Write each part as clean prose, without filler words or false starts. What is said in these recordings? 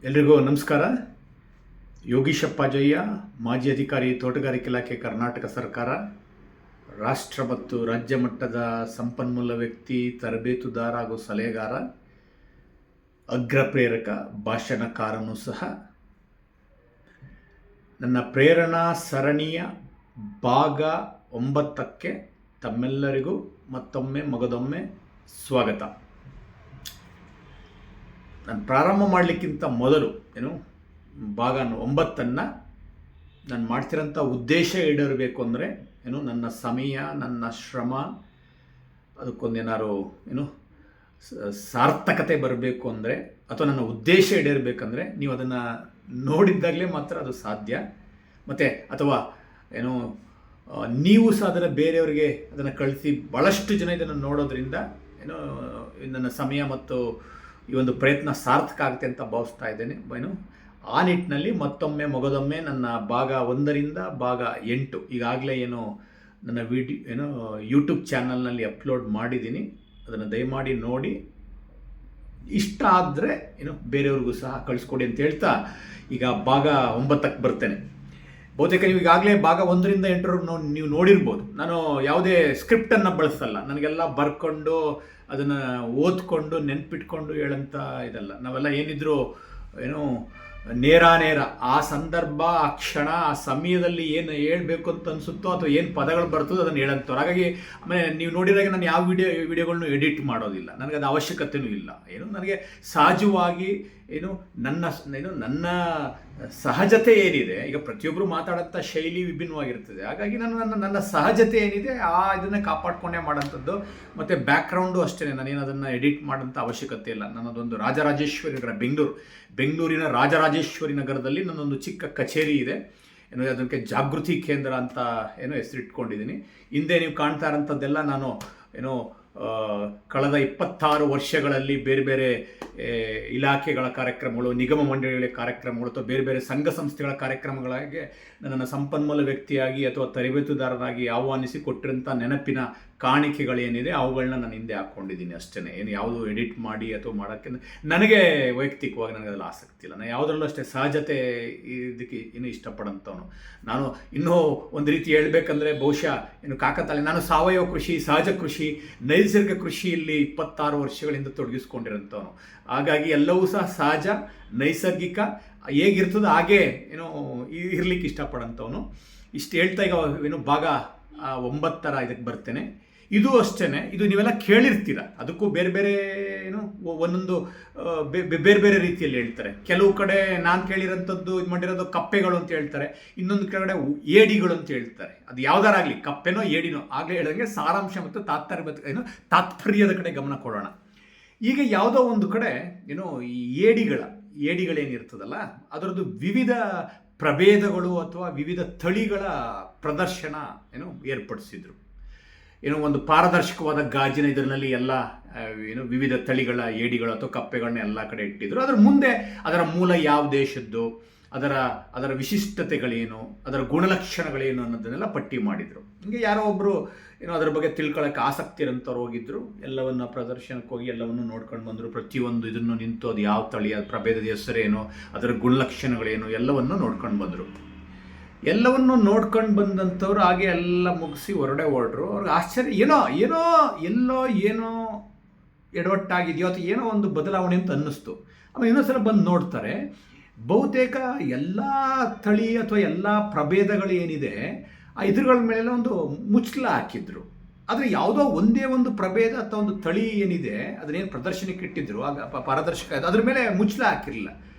ಎಲ್ರಿಗೂ ನಮಸ್ಕಾರ. ಯೋಗೀಶಪ್ಪ ಜಯ್ಯ, ಮಾಜಿ ಅಧಿಕಾರಿ, ತೋಟಗಾರಿಕೆ ಇಲಾಖೆ, ಕರ್ನಾಟಕ ಸರ್ಕಾರ. ರಾಷ್ಟ್ರ ಮತ್ತು ರಾಜ್ಯ ಮಟ್ಟದ ಸಂಪನ್ಮೂಲ ವ್ಯಕ್ತಿ, ತರಬೇತುದಾರ ಹಾಗೂ ಸಲಹೆಗಾರ, ಅಗ್ರ ಪ್ರೇರಕ, ಭಾಷಣಕಾರನೂ ಸಹ. ನನ್ನ ಪ್ರೇರಣಾ ಸರಣಿಯ ಭಾಗ 9ಕ್ಕೆ ತಮ್ಮೆಲ್ಲರಿಗೂ ಮತ್ತೊಮ್ಮೆ ಮಗದೊಮ್ಮೆ ಸ್ವಾಗತ. ನಾನು ಪ್ರಾರಂಭ ಮಾಡಲಿಕ್ಕಿಂತ ಮೊದಲು ಭಾಗ 9 ನಾನು ಮಾಡ್ತಿರೋಂಥ ಉದ್ದೇಶ ಈಡೇರಬೇಕು ಅಂದರೆ ನನ್ನ ಸಮಯ, ನನ್ನ ಶ್ರಮ, ಅದಕ್ಕೊಂದೇನಾದ್ರು ಸಾರ್ಥಕತೆ ಬರಬೇಕು ಅಂದರೆ, ಅಥವಾ ನನ್ನ ಉದ್ದೇಶ ಈಡೇರಬೇಕಂದ್ರೆ ನೀವು ಅದನ್ನು ನೋಡಿದ್ದಾಗಲೇ ಮಾತ್ರ ಅದು ಸಾಧ್ಯ. ಮತ್ತು ಅಥವಾ ನೀವು ಸಹ ಅದನ್ನು ಬೇರೆಯವರಿಗೆ ಅದನ್ನು ಕಳಿಸಿ ಭಾಳಷ್ಟು ಜನ ಇದನ್ನು ನೋಡೋದ್ರಿಂದ ನನ್ನ ಸಮಯ ಮತ್ತು ಈ ಒಂದು ಪ್ರಯತ್ನ ಸಾರ್ಥಕ ಆಗುತ್ತೆ ಅಂತ ಭಾವಿಸ್ತಾ ಇದ್ದೇನೆ. ಆ ನಿಟ್ಟಿನಲ್ಲಿ ಮತ್ತೊಮ್ಮೆ ಮಗದೊಮ್ಮೆ ನನ್ನ ಭಾಗ 1ರಿಂದ ಭಾಗ 8 ಈಗಾಗಲೇ ನನ್ನ ಯೂಟ್ಯೂಬ್ ಚಾನಲ್ನಲ್ಲಿ ಅಪ್ಲೋಡ್ ಮಾಡಿದ್ದೀನಿ. ಅದನ್ನು ದಯಮಾಡಿ ನೋಡಿ, ಇಷ್ಟ ಆದರೆ ಬೇರೆಯವ್ರಿಗೂ ಸಹ ಕಳಿಸ್ಕೊಡಿ ಅಂತ ಹೇಳ್ತಾ ಈಗ ಭಾಗ 9ಕ್ಕೆ ಬರ್ತೇನೆ. ಬಹುತೇಕ ನೀವು ಈಗಾಗಲೇ ಭಾಗ 1ರಿಂದ 8 ನೀವು ನೋಡಿರ್ಬೋದು. ನಾನು ಯಾವುದೇ ಸ್ಕ್ರಿಪ್ಟನ್ನು ಬಳಸಲ್ಲ, ನನಗೆಲ್ಲ ಬರ್ಕೊಂಡು ಅದನ್ನು ಓದ್ಕೊಂಡು ನೆನ್ಪಿಟ್ಕೊಂಡು ಹೇಳಂತ ಇದಲ್ಲ. ನಾವೆಲ್ಲ ಏನಿದ್ರು ನೇರ ಆ ಸಂದರ್ಭ, ಆ ಕ್ಷಣ, ಆ ಸಮಯದಲ್ಲಿ ಏನು ಹೇಳ್ಬೇಕು ಅಂತ ಅನಿಸುತ್ತೋ ಅಥವಾ ಏನು ಪದಗಳು ಬರ್ತದೋ ಅದನ್ನು ಹೇಳಂತವ್ರು. ಹಾಗಾಗಿ ಆಮೇಲೆ ನೀವು ನೋಡಿದಾಗ ನಾನು ಯಾವ ವಿಡಿಯೋಗಳನ್ನೂ ಎಡಿಟ್ ಮಾಡೋದಿಲ್ಲ, ನನಗೆ ಅದು ಅವಶ್ಯಕತೆಯೂ ಇಲ್ಲ. ನನಗೆ ಸಹಜವಾಗಿ ನನ್ನ ಸಹಜತೆ ಏನಿದೆ, ಈಗ ಪ್ರತಿಯೊಬ್ಬರು ಮಾತಾಡೋಂಥ ಶೈಲಿ ವಿಭಿನ್ನವಾಗಿರ್ತದೆ. ಹಾಗಾಗಿ ನನ್ನ ಸಹಜತೆ ಏನಿದೆ ಇದನ್ನೇ ಕಾಪಾಡ್ಕೊಂಡೇ ಮಾಡೋಂಥದ್ದು. ಮತ್ತು ಬ್ಯಾಕ್ಗ್ರೌಂಡು ಅಷ್ಟೇ, ನಾನೇನು ಅದನ್ನು ಎಡಿಟ್ ಮಾಡೋಂಥ ಅವಶ್ಯಕತೆ ಇಲ್ಲ. ನನ್ನದೊಂದು ರಾಜರಾಜೇಶ್ವರಿ ನಗರ, ಬೆಂಗಳೂರಿನ ರಾಜರಾಜೇಶ್ವರಿ ನಗರದಲ್ಲಿ ನನ್ನೊಂದು ಚಿಕ್ಕ ಕಚೇರಿ ಇದೆ. ಅದಕ್ಕೆ ಜಾಗೃತಿ ಕೇಂದ್ರ ಅಂತ ಹೆಸರಿಟ್ಕೊಂಡಿದ್ದೀನಿ. ಹಿಂದೆ ನೀವು ಕಾಣ್ತಾ ಇರೋಂಥದ್ದೆಲ್ಲ ನಾನು ಕಳೆದ 26 ವರ್ಷಗಳಲ್ಲಿ ಬೇರೆ ಬೇರೆ ಇಲಾಖೆಗಳ ಕಾರ್ಯಕ್ರಮಗಳು, ನಿಗಮ ಮಂಡಳಿಗಳ ಕಾರ್ಯಕ್ರಮಗಳು, ಅಥವಾ ಬೇರೆ ಬೇರೆ ಸಂಘ ಸಂಸ್ಥೆಗಳ ಕಾರ್ಯಕ್ರಮಗಳಾಗಿ ನನ್ನನ್ನು ಸಂಪನ್ಮೂಲ ವ್ಯಕ್ತಿಯಾಗಿ ಅಥವಾ ತರಬೇತುದಾರರಾಗಿ ಆಹ್ವಾನಿಸಿ ಕೊಟ್ಟಿರೋಂಥ ನೆನಪಿನ ಕಾಣಿಕೆಗಳೇನಿದೆ ಅವುಗಳನ್ನ ನಾನು ಹಿಂದೆ ಹಾಕ್ಕೊಂಡಿದ್ದೀನಿ ಅಷ್ಟೇ. ಯಾವುದು ಎಡಿಟ್ ಮಾಡಿ ಅಥವಾ ಮಾಡೋಕ್ಕೆ ನನಗೆ ವೈಯಕ್ತಿಕವಾಗಿ ನನಗೆ ಅದರಲ್ಲಿ ಆಸಕ್ತಿ ಇಲ್ಲ. ನಾನು ಯಾವುದರಲ್ಲೂ ಅಷ್ಟೇ ಸಹಜತೆ ಇದಕ್ಕೆ ಇಷ್ಟಪಡೋಂಥವನು. ನಾನು ಇನ್ನೂ ಒಂದು ರೀತಿ ಹೇಳಬೇಕಂದ್ರೆ ಬಹುಶಃ ಕಾಕತಾಳಿ ನಾನು ಸಾವಯವ ಕೃಷಿ, ಸಹಜ ಕೃಷಿ, ನೈಸರ್ಗಿಕ ಕೃಷಿಯಲ್ಲಿ 26 ವರ್ಷಗಳಿಂದ ತೊಡಗಿಸ್ಕೊಂಡಿರೋಂಥವನು. ಹಾಗಾಗಿ ಎಲ್ಲವೂ ಸಹ ಸಹಜ, ನೈಸರ್ಗಿಕ, ಹೇಗಿರ್ತದೋ ಹಾಗೇ ಇರ್ಲಿಕ್ಕೆ ಇಷ್ಟಪಡೋಂಥವನು. ಇಷ್ಟು ಹೇಳ್ತಾ ಈಗ ಭಾಗ 9 ಇದಕ್ಕೆ ಬರ್ತೇನೆ. ಇದು ಅಷ್ಟೇ, ಇದು ನೀವೆಲ್ಲ ಕೇಳಿರ್ತೀರ. ಅದಕ್ಕೂ ಬೇರೆ ಬೇರೆ ಒಂದೊಂದು ಬೇರೆ ಬೇರೆ ರೀತಿಯಲ್ಲಿ ಹೇಳ್ತಾರೆ. ಕೆಲವು ಕಡೆ ನಾನು ಕೇಳಿರೋಂಥದ್ದು ಇದು ಮಾಡಿರೋದು ಕಪ್ಪೆಗಳು ಅಂತ ಹೇಳ್ತಾರೆ, ಇನ್ನೊಂದು ಕಡೆ ಏಡಿಗಳು ಅಂತ ಹೇಳ್ತಾರೆ. ಅದು ಯಾವ್ದಾರಾಗಲಿ, ಕಪ್ಪೆನೋ ಏಡಿನೋ ಆಗಲೇ ಹೇಳಿದಂಗೆ ಸಾರಾಂಶ ಮತ್ತು ತಾತ್ಪರ್ಯದ ಕಡೆ ಗಮನ ಕೊಡೋಣ. ಈಗ ಯಾವುದೋ ಒಂದು ಕಡೆ ಈ ಏಡಿಗಳೇನಿರ್ತದಲ್ಲ ಅದರದ್ದು ವಿವಿಧ ಪ್ರಭೇದಗಳು ಅಥವಾ ವಿವಿಧ ತಳಿಗಳ ಪ್ರದರ್ಶನ ಏರ್ಪಡಿಸಿದ್ರು. ಒಂದು ಪಾರದರ್ಶಕವಾದ ಗಾಜಿನ ಇದರಲ್ಲಿ ಎಲ್ಲ ವಿವಿಧ ತಳಿಗಳ ಏಡಿಗಳು ಅಥವಾ ಕಪ್ಪೆಗಳನ್ನ ಎಲ್ಲ ಕಡೆ ಇಟ್ಟಿದ್ರು. ಅದರ ಮುಂದೆ ಅದರ ಮೂಲ ಯಾವ ದೇಶದ್ದು, ಅದರ ವಿಶಿಷ್ಟತೆಗಳೇನು, ಅದರ ಗುಣಲಕ್ಷಣಗಳೇನು ಅನ್ನೋದನ್ನೆಲ್ಲ ಪಟ್ಟಿ ಮಾಡಿದರು. ಹಿಂಗೆ ಯಾರೋ ಒಬ್ಬರು ಅದರ ಬಗ್ಗೆ ತಿಳ್ಕೊಳ್ಳೋಕೆ ಆಸಕ್ತಿ ಇರೋಂಥವ್ರು ಹೋಗಿದ್ರು. ಎಲ್ಲವನ್ನ ಪ್ರದರ್ಶನಕ್ಕೆ ಹೋಗಿ ಎಲ್ಲವನ್ನು ನೋಡ್ಕೊಂಡು ಬಂದರು. ಪ್ರತಿಯೊಂದು ಇದನ್ನು ನಿಂತು ಅದು ಯಾವ ತಳಿ, ಅದು ಪ್ರಭೇದದ ಹೆಸರೇನು, ಅದರ ಗುಣಲಕ್ಷಣಗಳೇನು ಎಲ್ಲವನ್ನು ನೋಡ್ಕೊಂಡು ಬಂದರು. ಎಲ್ಲವನ್ನು ನೋಡ್ಕೊಂಡು ಬಂದಂಥವ್ರು ಹಾಗೆ ಎಲ್ಲ ಮುಗಿಸಿ ಹೊರಟ್ರು. ಅವ್ರಿಗೆ ಆಶ್ಚರ್ಯ, ಏನೋ ಎಡವಟ್ಟಾಗಿದೆಯೋ ಅಥವಾ ಏನೋ ಒಂದು ಬದಲಾವಣೆ ಅಂತ ಅನ್ನಿಸ್ತು. ಆಮೇಲೆ ಇನ್ನೊಂದ್ಸಲ ಬಂದು ನೋಡ್ತಾರೆ, ಬಹುತೇಕ ಎಲ್ಲ ತಳಿ ಅಥವಾ ಎಲ್ಲ ಪ್ರಭೇದಗಳು ಏನಿದೆ ಆ ಇದ್ರುಗಳ ಮೇಲೆ ಒಂದು ಮುಚ್ಚಲ ಹಾಕಿದ್ರು. ಆದರೆ ಯಾವುದೋ ಒಂದೇ ಒಂದು ಪ್ರಭೇದ ಅಥವಾ ಒಂದು ತಳಿ ಏನಿದೆ ಅದನ್ನೇನು ಪ್ರದರ್ಶನಕ್ಕೆ ಇಟ್ಟಿದ್ರು, ಆಗ ಪಾರದರ್ಶಕ ಅದ್ರ ಮೇಲೆ ಮುಚ್ಚಲ ಹಾಕಿರಲಿಲ್ಲ.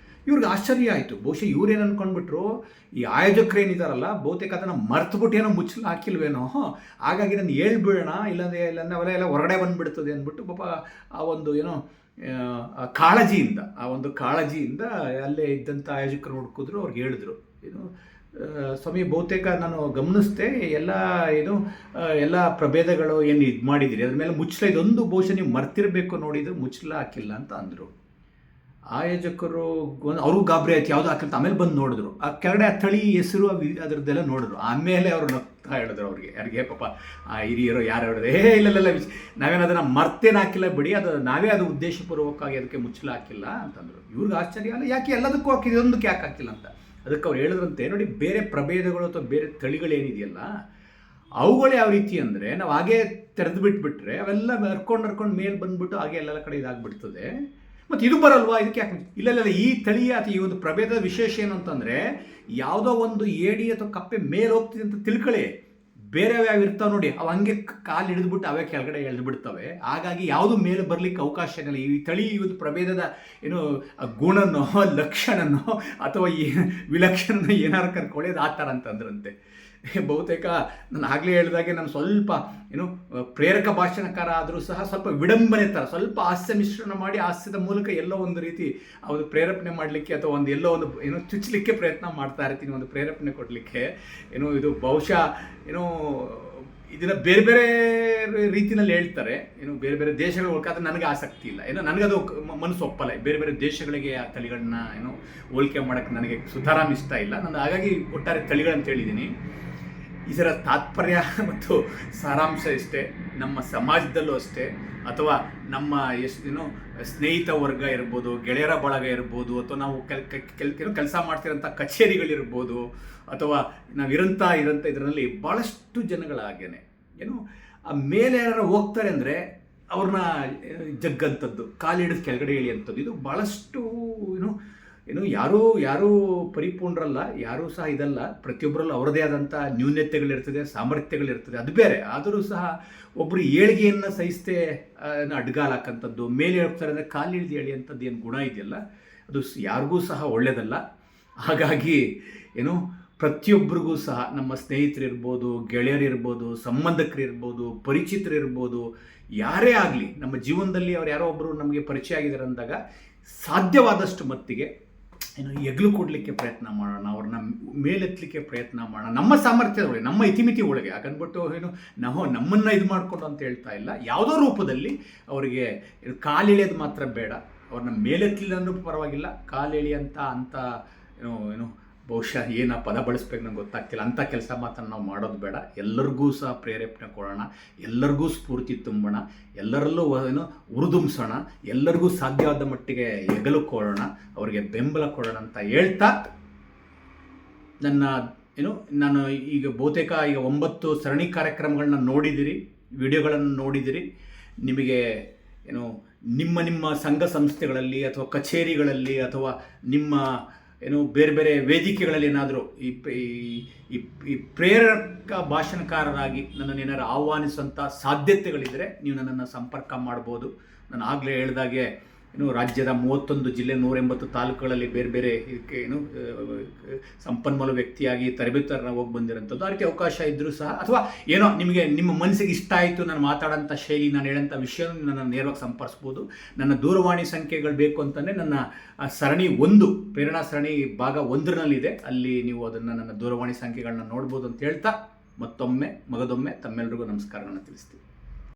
ಇವ್ರಿಗೆ ಆಶ್ಚರ್ಯ ಆಯಿತು. ಬಹುಶಃ ಇವ್ರೇನು ಅಂದ್ಕೊಂಡ್ಬಿಟ್ರು, ಈ ಆಯೋಜಕರೇನಿದಾರಲ್ಲ ಬಹುತೇಕ ಅದನ್ನು ಮರ್ತುಬಿಟ್ಟು ಏನೋ ಮುಚ್ಚಲು ಹಾಕಿಲ್ವೇನೋ, ಹಾಗಾಗಿ ನಾನು ಹೇಳ್ಬಿಡೋಣ, ಇಲ್ಲ ಅವೆಲ್ಲ ಹೊರಗಡೆ ಬಂದುಬಿಡ್ತದೆ ಅಂದ್ಬಿಟ್ಟು ಪಾಪ ಆ ಒಂದು ಕಾಳಜಿಯಿಂದ ಅಲ್ಲೇ ಇದ್ದಂಥ ಆಯೋಜಕರು ಹುಡುಕಿದ್ರು. ಅವ್ರಿಗೆ ಹೇಳಿದ್ರು, ಸ್ವಾಮಿ ಬಹುತೇಕ ನಾನು ಗಮನಿಸ್ದೆ ಎಲ್ಲ ಪ್ರಭೇದಗಳು ಏನು ಇದು ಮಾಡಿದಿರಿ ಅದ್ರ ಮೇಲೆ ಮುಚ್ಚಲ ಇದೊಂದು ಬಹುಶಃ ನೀವು ಮರ್ತಿರಬೇಕು, ನೋಡಿದ್ರು ಮುಚ್ಚಲ ಹಾಕಿಲ್ಲ ಅಂತ ಅಂದರು. ಆಯೋಜಕರು ಅವ್ರಿಗೂ ಗಾಬರಿ ಆಯ್ತು, ಯಾವುದು ಹಾಕಂತ ಆಮೇಲೆ ಬಂದು ನೋಡಿದ್ರು. ಆ ಕೆಳಗಡೆ ಆ ತಳಿ ಹೆಸರು ಅದರದ್ದೆಲ್ಲ ನೋಡಿದ್ರು. ಆಮೇಲೆ ಅವರು ನಗ್ತಾ ಹೇಳಿದ್ರು ಅವ್ರಿಗೆ, ಯಾರಿಗೆ ಪಾಪ ಆ ಹಿರಿಯರು ಯಾರು ಹೇಳಿದ್ರೆ ಇಲ್ಲ ನಾವೇನು ಅದನ್ನು ಮರ್ತೇನು ಹಾಕಿಲ್ಲ ಬಿಡಿ, ಅದು ನಾವೇ ಅದು ಉದ್ದೇಶಪೂರ್ವಕವಾಗಿ ಅದಕ್ಕೆ ಮುಚ್ಚಲ ಹಾಕಿಲ್ಲ ಅಂತಂದರು. ಇವ್ರಿಗೆ ಆಶ್ಚರ್ಯ ಅಲ್ಲ, ಯಾಕೆ ಎಲ್ಲದಕ್ಕೂ ಹಾಕಿದೆ ಇದೊಂದಕ್ಕೆ ಯಾಕೆ ಹಾಕಿಲ್ಲ ಅಂತ. ಅದಕ್ಕೆ ಅವ್ರು ಹೇಳಿದ್ರಂತೆ, ನೋಡಿ ಬೇರೆ ಪ್ರಭೇದಗಳು ಅಥವಾ ಬೇರೆ ತಳಿಗಳೇನಿದೆಯಲ್ಲ ಅವುಗಳು ಯಾವ ರೀತಿ ಅಂದರೆ ನಾವು ಹಾಗೇ ತೆರೆದು ಬಿಟ್ಬಿಟ್ರೆ ಅವೆಲ್ಲ ಹರ್ಕೊಂಡು ಮೇಲೆ ಬಂದ್ಬಿಟ್ಟು ಹಾಗೆ ಎಲ್ಲ ಕಡೆ ಇದಾಗ್ಬಿಡ್ತದೆ. ಮತ್ತು ಇದು ಬರಲ್ವಾ, ಇದಕ್ಕೆ ಯಾಕೆ ಇಲ್ಲ ಈ ತಳಿಯ ಅಥವಾ ಈ ಒಂದು ಪ್ರಭೇದದ ವಿಶೇಷ ಏನು ಅಂತಂದರೆ ಯಾವುದೋ ಒಂದು ಏಡಿ ಅಥವಾ ಕಪ್ಪೆ ಮೇಲೆ ಹೋಗ್ತಿದೆ ಅಂತ ತಿಳ್ಕೊಳ್ಳಿ, ಬೇರೆ ಯಾವ ಇರ್ತಾವೆ ನೋಡಿ ಅವು ಹಂಗೆ ಕಾಲು ಹಿಡಿದ್ಬಿಟ್ಟು ಅವೇ ಕೆಳಗಡೆ ಎಳೆದು ಬಿಡ್ತವೆ. ಹಾಗಾಗಿ ಯಾವುದು ಮೇಲೆ ಬರಲಿಕ್ಕೆ ಅವಕಾಶ ಇಲ್ಲ. ಈ ತಳಿ ಈ ಒಂದು ಪ್ರಭೇದದ ಏನು ಗುಣನೋ ಲಕ್ಷಣನೋ ಅಥವಾ ಈ ವಿಲಕ್ಷಣನೋ ಏನಾರು ಕರ್ಕೊಳ್ಳಿ ಅದು ಆ ಥರ ಅಂತಂದ್ರಂತೆ. ಬಹುತೇಕ ನಾನು ಆಗಲೇ ಹೇಳಿದಾಗೆ ನಾನು ಸ್ವಲ್ಪ ಏನು ಪ್ರೇರಕ ಭಾಷಣಕಾರ ಆದರೂ ಸಹ ಸ್ವಲ್ಪ ವಿಡಂಬನೆ ಥರ ಸ್ವಲ್ಪ ಹಾಸ್ಯ ಮಿಶ್ರಣ ಮಾಡಿ ಹಾಸ್ಯದ ಮೂಲಕ ಎಲ್ಲೋ ಒಂದು ರೀತಿ ಒಂದು ಪ್ರೇರೇಪಣೆ ಮಾಡಲಿಕ್ಕೆ ಅಥವಾ ಒಂದು ಎಲ್ಲೋ ಒಂದು ಏನೋ ಚುಚ್ಚಲಿಕ್ಕೆ ಪ್ರಯತ್ನ ಮಾಡ್ತಾ ಇರ್ತೀನಿ, ಒಂದು ಪ್ರೇರೇಪಣೆ ಕೊಡಲಿಕ್ಕೆ. ಏನು ಇದು ಬಹುಶಃ ಏನೋ ಇದನ್ನು ಬೇರೆ ಬೇರೆ ರೀತಿಯಲ್ಲಿ ಹೇಳ್ತಾರೆ, ಏನು ಬೇರೆ ಬೇರೆ ದೇಶಗಳು ಹೋಲಿಕೆ ನನಗೆ ಆಸಕ್ತಿ ಇಲ್ಲ, ಏನೋ ನನಗದು ಮನಸ್ಸು ಒಪ್ಪಲ್ಲ. ಬೇರೆ ಬೇರೆ ದೇಶಗಳಿಗೆ ಆ ತಳಿಗಳನ್ನ ಏನೋ ಹೋಲಿಕೆ ಮಾಡೋಕ್ಕೆ ನನಗೆ ಸುತಾರಾಮ್ ಇಷ್ಟ ಇಲ್ಲ. ನಾನು ಹಾಗಾಗಿ ಒಟ್ಟಾರೆ ತಳಿಗಳಂತ ಹೇಳಿದ್ದೀನಿ. ಇದರ ತಾತ್ಪರ್ಯ ಮತ್ತು ಸಾರಾಂಶ ಇಷ್ಟೇ, ನಮ್ಮ ಸಮಾಜದಲ್ಲೂ ಅಷ್ಟೇ ಅಥವಾ ನಮ್ಮ ಏನೋ ಸ್ನೇಹಿತ ವರ್ಗ ಇರ್ಬೋದು, ಗೆಳೆಯರ ಬಳಗ ಇರ್ಬೋದು, ಅಥವಾ ನಾವು ಕೆಲಸ ಮಾಡ್ತಿರೋಂಥ ಕಚೇರಿಗಳಿರ್ಬೋದು, ಅಥವಾ ನಾವು ಇರೋಂಥ ಇದರಲ್ಲಿ ಭಾಳಷ್ಟು ಜನಗಳಾಗೇನೆ ಏನು ಆ ಮೇಲೆ ಯಾರು ಹೋಗ್ತಾರೆ ಅಂದರೆ ಅವ್ರನ್ನ ಜಗ್ಗಂಥದ್ದು, ಕಾಲಿಡಿದು ಕೆಳಗಡೆ ಇಳಿಯಂಥದ್ದು, ಇದು ಭಾಳಷ್ಟು ಏನು ಯಾರೂ ಪರಿಪೂರ್ಣರಲ್ಲ, ಯಾರೂ ಸಹ ಇದಲ್ಲ. ಪ್ರತಿಯೊಬ್ಬರಲ್ಲೂ ಅವರದೇ ಆದಂಥ ನ್ಯೂನ್ಯತೆಗಳಿರ್ತದೆ, ಸಾಮರ್ಥ್ಯಗಳಿರ್ತದೆ, ಅದು ಬೇರೆ. ಆದರೂ ಸಹ ಒಬ್ಬರು ಏಳಿಗೆಯನ್ನು ಸಹಿಸದೆ ಅಡ್ಗಾಲ ಹಾಕಂಥದ್ದು, ಮೇಲೆ ಹೋಗ್ತಾರೆ ಅಂದರೆ ಕಾಲಿಳಿದು ಎಳೆಯಂಥದ್ದು ಏನು ಗುಣ ಇದೆಯಲ್ಲ ಅದು ಯಾರಿಗೂ ಸಹ ಒಳ್ಳೆಯದಲ್ಲ. ಹಾಗಾಗಿ ಏನು ಪ್ರತಿಯೊಬ್ಬರಿಗೂ ಸಹ ನಮ್ಮ ಸ್ನೇಹಿತರಿರ್ಬೋದು, ಗೆಳೆಯರಿರ್ಬೋದು, ಸಂಬಂಧಿಕರಿರ್ಬೋದು, ಪರಿಚಿತರಿರ್ಬೋದು, ಯಾರೇ ಆಗಲಿ ನಮ್ಮ ಜೀವನದಲ್ಲಿ ಅವ್ರು ಯಾರೋ ಒಬ್ಬರು ನಮಗೆ ಪರಿಚಯ ಆಗಿದ್ದಾರೆ ಅಂದಾಗ ಸಾಧ್ಯವಾದಷ್ಟು ಮಟ್ಟಿಗೆ ಏನು ಎಗ್ಲು ಕೊಡಲಿಕ್ಕೆ ಪ್ರಯತ್ನ ಮಾಡೋಣ, ಅವ್ರನ್ನ ಮೇಲೆತ್ತಲಿಕ್ಕೆ ಪ್ರಯತ್ನ ಮಾಡೋಣ, ನಮ್ಮ ಸಾಮರ್ಥ್ಯದೊಳಗೆ, ನಮ್ಮ ಇತಿಮಿತಿ ಒಳಗೆ. ಹಾಗನ್ಬಿಟ್ಟು ಏನು ನಾವು ನಮ್ಮನ್ನು ಇದು ಮಾಡಿಕೊಂಡು ಅಂತ ಹೇಳ್ತಾ ಇಲ್ಲ, ಯಾವುದೋ ರೂಪದಲ್ಲಿ ಅವರಿಗೆ ಕಾಲೆಳೆಯೋದು ಮಾತ್ರ ಬೇಡ, ಅವ್ರನ್ನ ಮೇಲೆತ್ತಲಿಲ್ಲ ಅಂದ್ರೂ ಪರವಾಗಿಲ್ಲ, ಕಾಲೆಳಿ ಅಂತ ಏನು ಬಹುಶಃ ಏನು ಪದ ಬಳಸ್ಬೇಕು ನಂಗೆ ಗೊತ್ತಾಗ್ತಿಲ್ಲ, ಅಂಥ ಕೆಲಸ ಮಾತ್ರ ನಾವು ಮಾಡೋದು ಬೇಡ. ಎಲ್ಲರಿಗೂ ಸಹ ಪ್ರೇರೇಪಣೆ ಕೊಡೋಣ, ಎಲ್ಲರಿಗೂ ಸ್ಫೂರ್ತಿ ತುಂಬೋಣ, ಎಲ್ಲರಲ್ಲೂ ಏನು ಉರಿದುಂಬಿಸೋಣ, ಎಲ್ಲರಿಗೂ ಸಾಧ್ಯವಾದ ಮಟ್ಟಿಗೆ ಹೆಗಲು ಕೊಡೋಣ, ಅವರಿಗೆ ಬೆಂಬಲ ಕೊಡೋಣ ಅಂತ ಹೇಳ್ತಾ ನಾನು ಈಗ ಬಹುತೇಕ 9 ಸರಣಿ ಕಾರ್ಯಕ್ರಮಗಳನ್ನ ನೋಡಿದಿರಿ, ವಿಡಿಯೋಗಳನ್ನು ನೋಡಿದಿರಿ. ನಿಮಗೆ ಏನು ನಿಮ್ಮ ಸಂಘ ಸಂಸ್ಥೆಗಳಲ್ಲಿ ಅಥವಾ ಕಚೇರಿಗಳಲ್ಲಿ ಅಥವಾ ನಿಮ್ಮ ಏನು ಬೇರೆ ಬೇರೆ ವೇದಿಕೆಗಳಲ್ಲಿ ಏನಾದರೂ ಈ ಪ್ರೇರಕ ಭಾಷಣಕಾರರಾಗಿ ನನ್ನನ್ನು ಏನಾದ್ರು ಆಹ್ವಾನಿಸುವಂಥ ಸಾಧ್ಯತೆಗಳಿದ್ದರೆ ನೀವು ನನ್ನನ್ನು ಸಂಪರ್ಕ ಮಾಡ್ಬೋದು. ನಾನು ಆಗಲೇ ಹೇಳಿದಾಗೆ ರಾಜ್ಯದ 31 ಜಿಲ್ಲೆ 180 ತಾಲೂಕುಗಳಲ್ಲಿ ಬೇರೆ ಬೇರೆ ಇದಕ್ಕೆ ಸಂಪನ್ಮೂಲ ವ್ಯಕ್ತಿಯಾಗಿ ತರಬೇತುದಾರನ ಹೋಗಿ ಬಂದಿರೋಂಥದ್ದು. ಆ ರೀತಿ ಅವಕಾಶ ಇದ್ದರೂ ಸಹ ಅಥವಾ ಏನೋ ನಿಮಗೆ ನಿಮ್ಮ ಮನಸ್ಸಿಗೆ ಇಷ್ಟ ಆಯಿತು ನಾನು ಮಾತಾಡೋಂಥ ಶೈಲಿ, ನಾನು ಹೇಳೋಂಥ ವಿಷಯ ನನ್ನ ನೇರವಾಗಿ ಸಂಪರ್ಸ್ಬೋದು. ನನ್ನ ದೂರವಾಣಿ ಸಂಖ್ಯೆಗಳು ಬೇಕು ಅಂತಂದರೆ ನನ್ನ ಸರಣಿ 1 ಪ್ರೇರಣಾ ಸರಣಿ ಭಾಗ 1 ಅಲ್ಲಿ ನೀವು ಅದನ್ನು ನನ್ನ ದೂರವಾಣಿ ಸಂಖ್ಯೆಗಳನ್ನ ನೋಡ್ಬೋದು ಅಂತ ಹೇಳ್ತಾ ಮಗದೊಮ್ಮೆ ತಮ್ಮೆಲ್ಲರಿಗೂ ನಮಸ್ಕಾರಗಳನ್ನು ತಿಳಿಸ್ತೀನಿ.